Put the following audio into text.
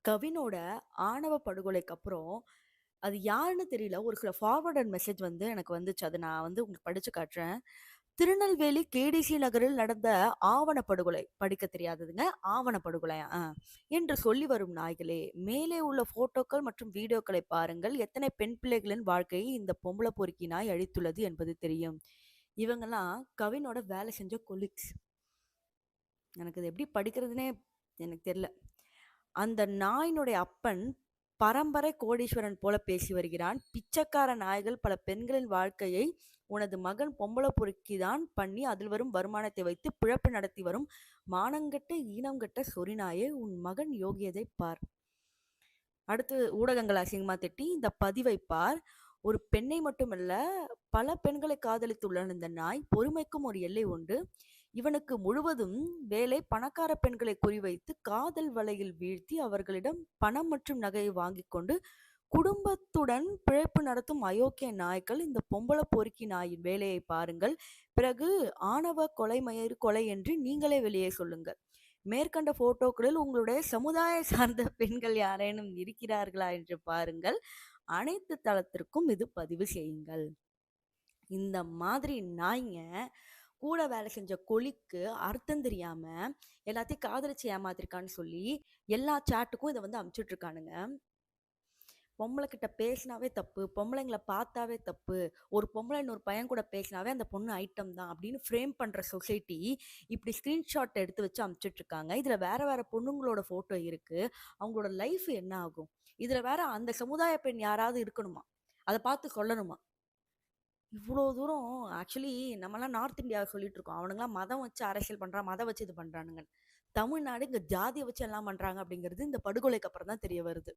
கவினோட ஆணவ படுகொலைக்கு அப்புறம், அது யாருன்னு தெரியல. ஒரு சில ஃபார்வர்டட் மெசேஜ் வந்து எனக்கு வந்துச்சு. அத நான் வந்து உங்களுக்கு படிச்சு காட்டுறேன். திருநெல்வேலி கேடிசி நகரில் நடந்த ஆவண படுகொலை. படிக்க தெரியாததுங்க. ஆவண படுகொலையா? என்று சொல்லி வரும் நாய்களே, மேலே உள்ள ஃபோட்டோக்கள் மற்றும் வீடியோக்களை பாருங்கள். எத்தனை பெண் பிள்ளைகளின் வாழ்க்கையை இந்த பொம்பள பொறுக்கி நாய் அழித்துள்ளது என்பது தெரியும். இவங்கலாம் கவினோட வேலை செஞ்ச கொலீக்ஸ். எனக்கு இது எப்படி படிக்கிறதுன்னே எனக்கு தெரியல. அந்த நாயினுடைய அப்பன் பரம்பரை கோடீஸ்வரன் போல பேசி வருகிறான். பிச்சைக்கார நாய்கள் பல பெண்களின் வாழ்க்கையை உனது மகன் பொம்பள பொறுக்கிதான் பண்ணி அதில் வரும் வருமானத்தை வைத்து பிழப்பு நடத்தி வரும் மானங்கெட்ட ஈனங்கெட்ட சொறி நாயே, உன் மகன் யோகியதை பார். அடுத்து ஊடகங்கள் அசிங்கமா திட்டி இந்த பதிவை பார். ஒரு பெண்ணை மட்டுமல்ல, பல பெண்களை காதலித்துள்ள இந்த நாய் பொறுமைக்கும் ஒரு எல்லை உண்டு. இவனுக்கு முழுவதும் வேலை பணக்கார பெண்களை குறிவைத்து காதல் வலையில் வீழ்த்தி அவர்களிடம் பணம் மற்றும் நகையை வாங்கிக் கொண்டு குடும்பத்துடன் பிழைப்பு நடத்தும் அயோக்கிய நாய்கள். இந்த பொம்பள பொறுக்கி நாயின் வேலையை பாருங்கள். பிறகு ஆணவ கொலை மயிர் கொலை என்று நீங்களே வெளியே சொல்லுங்கள். மேற்கண்ட போட்டோக்களில் உங்களுடைய சமுதாய சார்ந்த பெண்கள் யாரேனும் இருக்கிறார்களா என்று பாருங்கள். அனைத்து தளத்திற்கும் இது பதிவு செய்யுங்கள். இந்த மாதிரி நாய்ங்க கூட வேலை செஞ்ச கொலிக்கு அர்த்தம் தெரியாம எல்லாத்தையும் காதலிச்சு ஏமாத்திருக்கான்னு சொல்லி எல்லா சாட்டுக்கும் இதை வந்து அமுச்சுட்டு இருக்கானுங்க. பொம்பளை கிட்ட பேசினாவே தப்பு, பொம்பளைங்களை பார்த்தாவே தப்பு, ஒரு பொம்பளை இன்னொரு பையன் கூட பேசினாவே அந்த பொண்ணு ஐட்டம் தான் அப்படின்னு ஃப்ரேம் பண்ற சொசைட்டி இப்படி ஸ்கிரீன்ஷாட் எடுத்து வச்சு அமுச்சுட்டு இருக்காங்க. இதுல வேற வேற பொண்ணுங்களோட போட்டோ இருக்கு. அவங்களோட லைஃப் என்ன ஆகும்? இதுல வேற அந்த சமுதாய பெண் யாராவது இருக்கணுமா? அதை பார்த்து சொல்லணுமா? இவ்வளோ தூரம் ஆக்சுவலி நம்மலாம் நார்த் இந்தியாவை சொல்லிட்டு இருக்கோம். அவனுங்கலாம் மதம் வச்சு அரசியல் பண்றான், மதம் வச்சு இது பண்றானுங்க. தமிழ்நாடு இங்க ஜாதியை வச்சு எல்லாம் பண்றாங்க அப்படிங்கிறது இந்த படுகொலைக்கு அப்புறம் தான் தெரிய வருது.